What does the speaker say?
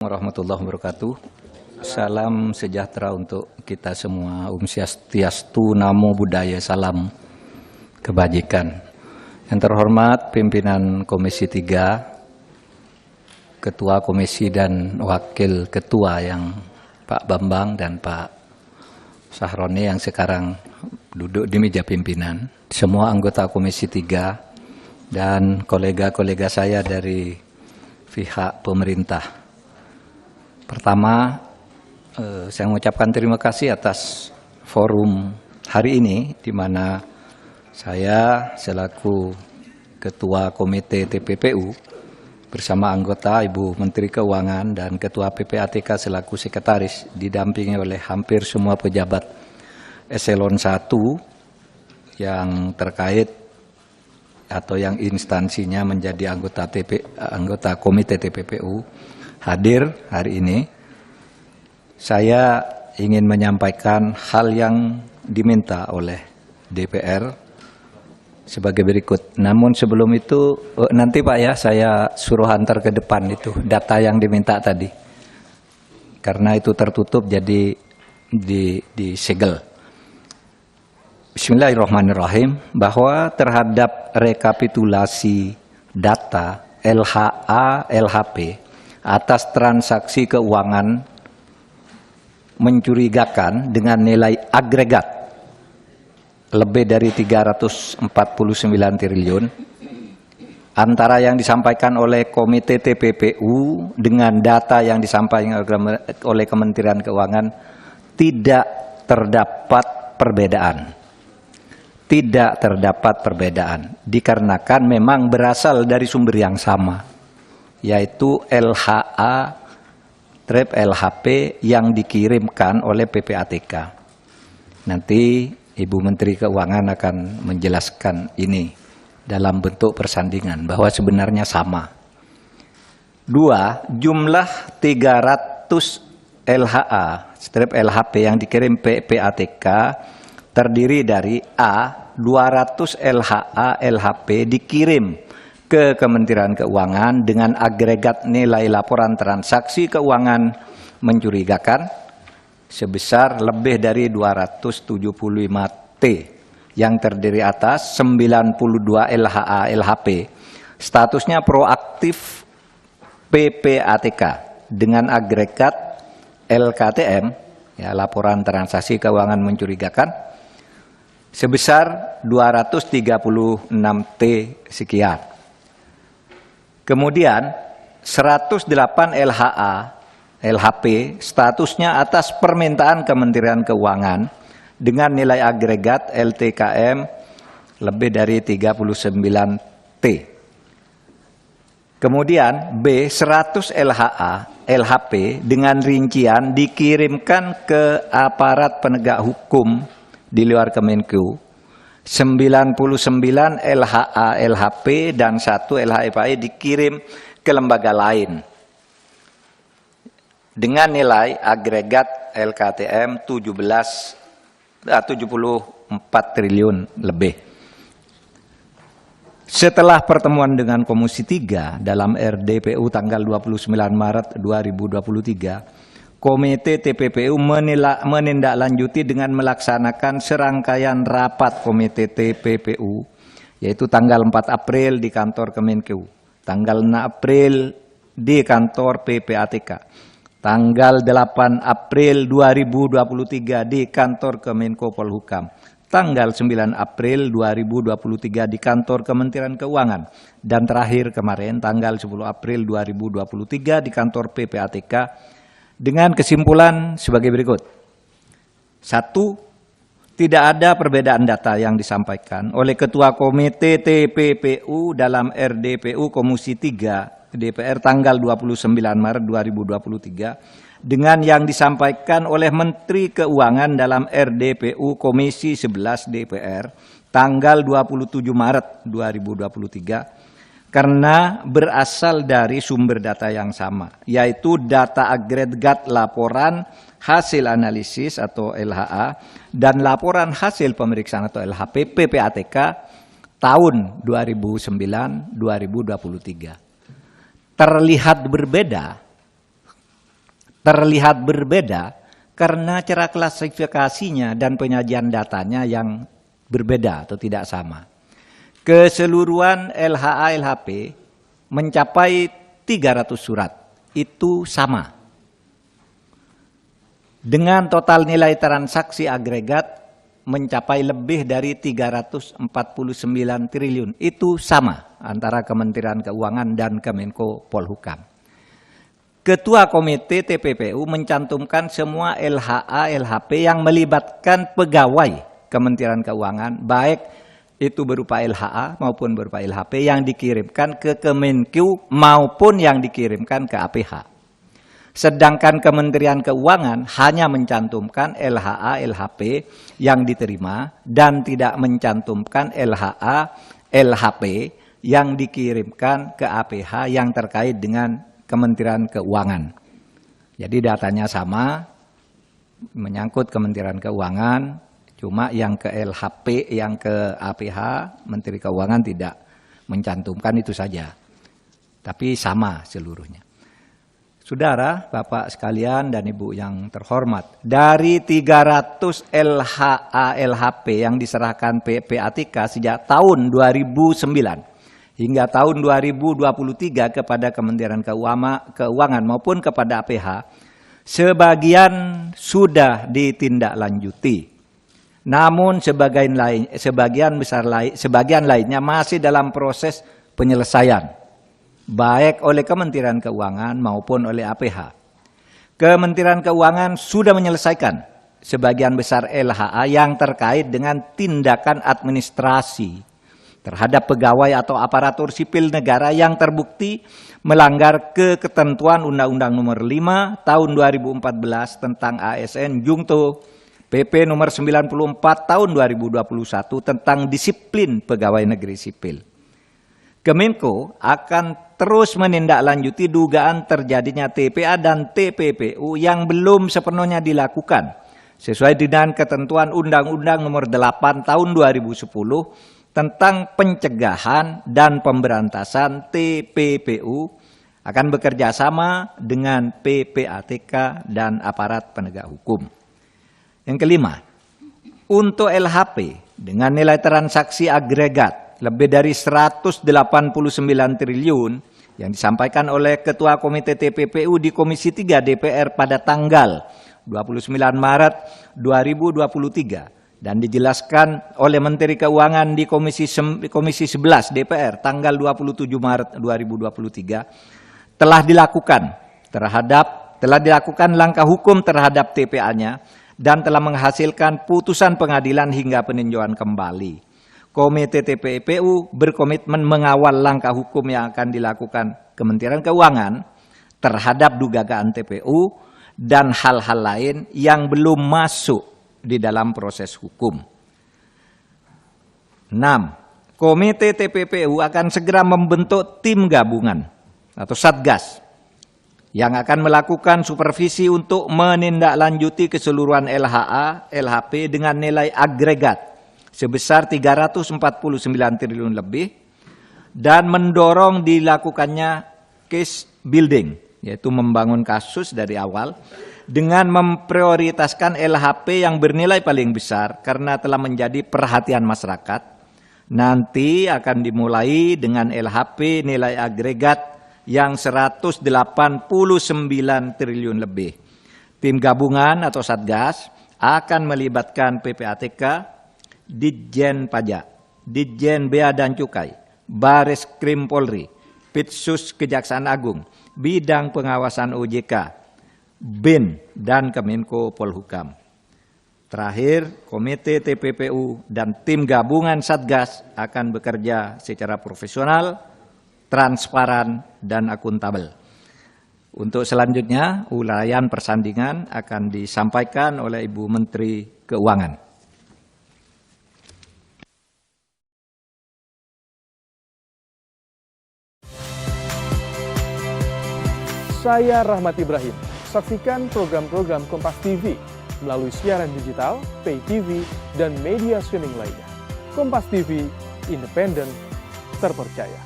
Warahmatullahi wabarakatuh. Salam sejahtera untuk kita semua. Swastiastu, Namo Buddhaya, salam kebajikan. Yang terhormat pimpinan Komisi 3, Ketua Komisi dan Wakil Ketua yang Pak Bambang dan Pak Sahroni yang sekarang duduk di meja pimpinan, semua anggota Komisi 3 dan kolega-kolega saya dari pihak pemerintah. Pertama, saya mengucapkan terima kasih atas forum hari ini, di mana saya selaku Ketua Komite TPPU bersama anggota Ibu Menteri Keuangan dan Ketua PPATK selaku Sekretaris, didampingi oleh hampir semua pejabat Eselon 1 yang terkait atau yang instansinya menjadi anggota Komite TPPU, hadir hari ini. Saya ingin menyampaikan hal yang diminta oleh DPR sebagai berikut. Namun sebelum itu, nanti Pak ya, saya suruh antar ke depan itu data yang diminta tadi. Karena itu tertutup jadi disegel. Bismillahirrahmanirrahim. Bahwa terhadap rekapitulasi data LHA LHP atas transaksi keuangan mencurigakan dengan nilai agregat lebih dari 349 triliun antara yang disampaikan oleh Komite TPPU dengan data yang disampaikan oleh Kementerian Keuangan tidak terdapat perbedaan. Tidak terdapat perbedaan dikarenakan memang berasal dari sumber yang sama, yaitu LHA LHP yang dikirimkan oleh PPATK. Nanti Ibu Menteri Keuangan akan menjelaskan ini dalam bentuk persandingan bahwa sebenarnya sama. 2. Jumlah 300 LHA LHP yang dikirim PPATK terdiri dari A. 200 LHA LHP dikirim ke Kementerian Keuangan dengan agregat nilai laporan transaksi keuangan mencurigakan sebesar lebih dari 275 T yang terdiri atas 92 LHA LHP statusnya proaktif PPATK dengan agregat LKTM, ya, laporan transaksi keuangan mencurigakan, sebesar 236 T sekian. Kemudian 108 LHA LHP statusnya atas permintaan Kementerian Keuangan dengan nilai agregat LTKM lebih dari 39 T. Kemudian B. 100 LHA LHP dengan rincian dikirimkan ke aparat penegak hukum di luar Kemenku, 99 LHA LHP dan 1 LHFAI dikirim ke lembaga lain dengan nilai agregat LKTM 74 triliun lebih. Setelah pertemuan dengan Komisi 3 dalam RDPU tanggal 29 Maret 2023, Komite TPPU menindaklanjuti dengan melaksanakan serangkaian rapat Komite TPPU, yaitu tanggal 4 April di kantor Kemenkeu, tanggal 6 April di kantor PPATK, tanggal 8 April 2023 di kantor Kemenko Polhukam, tanggal 9 April 2023 di kantor Kementerian Keuangan, dan terakhir kemarin tanggal 10 April 2023 di kantor PPATK, dengan kesimpulan sebagai berikut. 1. Tidak ada perbedaan data yang disampaikan oleh Ketua Komite TPPU dalam RDPU Komisi 3 DPR tanggal 29 Maret 2023 dengan yang disampaikan oleh Menteri Keuangan dalam RDPU Komisi 11 DPR tanggal 27 Maret 2023 karena berasal dari sumber data yang sama, yaitu data agregat laporan hasil analisis atau LHA dan laporan hasil pemeriksaan atau LHP PPATK tahun 2009-2023. Terlihat berbeda terlihat berbeda karena cara klasifikasinya dan penyajian datanya yang berbeda atau tidak sama. Keseluruhan LHA LHP mencapai 300 surat, itu sama. Dengan total nilai transaksi agregat mencapai lebih dari 349 triliun, itu sama antara Kementerian Keuangan dan Kemenko Polhukam. Ketua Komite TPPU mencantumkan semua LHA LHP yang melibatkan pegawai Kementerian Keuangan, baik itu berupa LHA maupun berupa LHP yang dikirimkan ke Kemenku maupun yang dikirimkan ke APH. Sedangkan Kementerian Keuangan hanya mencantumkan LHA LHP yang diterima dan tidak mencantumkan LHA LHP yang dikirimkan ke APH yang terkait dengan Kementerian Keuangan. Jadi datanya sama, menyangkut Kementerian Keuangan, cuma yang ke LHP, yang ke APH, Menteri Keuangan tidak mencantumkan, itu saja. Tapi sama seluruhnya. Saudara, Bapak sekalian dan Ibu yang terhormat, dari 300 LHA LHP yang diserahkan PPATK sejak tahun 2009, hingga tahun 2023 kepada Kementerian Keuangan maupun kepada APH, sebagian sudah ditindaklanjuti. Namun sebagian lainnya masih dalam proses penyelesaian, baik oleh Kementerian Keuangan maupun oleh APH. Kementerian Keuangan sudah menyelesaikan sebagian besar LHA yang terkait dengan tindakan administrasi terhadap pegawai atau aparatur sipil negara yang terbukti melanggar ketentuan Undang-Undang Nomor 5 Tahun 2014 tentang ASN Jungto, PP Nomor 94 Tahun 2021 tentang disiplin pegawai negeri sipil. Kemenko akan terus menindaklanjuti dugaan terjadinya TPA dan TPPU yang belum sepenuhnya dilakukan sesuai dengan ketentuan Undang-Undang Nomor 8 Tahun 2010 tentang pencegahan dan pemberantasan TPPU, akan bekerja sama dengan PPATK dan aparat penegak hukum. Yang kelima, untuk LHP dengan nilai transaksi agregat lebih dari 189 triliun yang disampaikan oleh Ketua Komite TPPU di Komisi 3 DPR pada tanggal 29 Maret 2023 dan dijelaskan oleh Menteri Keuangan di Komisi 11 DPR tanggal 27 Maret 2023 telah dilakukan langkah hukum terhadap TPA-nya dan telah menghasilkan putusan pengadilan hingga peninjauan kembali. Komite TPPU berkomitmen mengawal langkah hukum yang akan dilakukan Kementerian Keuangan terhadap dugaan TPU dan hal-hal lain yang belum masuk di dalam proses hukum. 6. Komite TPPU akan segera membentuk tim gabungan atau Satgas yang akan melakukan supervisi untuk menindaklanjuti keseluruhan LHA, LHP dengan nilai agregat sebesar 349 triliun lebih dan mendorong dilakukannya case building, yaitu membangun kasus dari awal dengan memprioritaskan LHP yang bernilai paling besar karena telah menjadi perhatian masyarakat. Nanti akan dimulai dengan LHP nilai agregat yang 189 triliun lebih. Tim gabungan atau Satgas akan melibatkan PPATK, Ditjen Pajak, Ditjen Bea dan Cukai, Baris Krim Polri, Pitsus Kejaksaan Agung, Bidang Pengawasan OJK, BIN, dan Kemenko Polhukam. Terakhir, Komite TPPU dan tim gabungan Satgas akan bekerja secara profesional, transparan, dan akuntabel. Untuk selanjutnya, uraian persandingan akan disampaikan oleh Ibu Menteri Keuangan. Saya Rahmat Ibrahim. Saksikan program-program Kompas TV melalui siaran digital, pay TV, dan media streaming lainnya. Kompas TV, independen, terpercaya.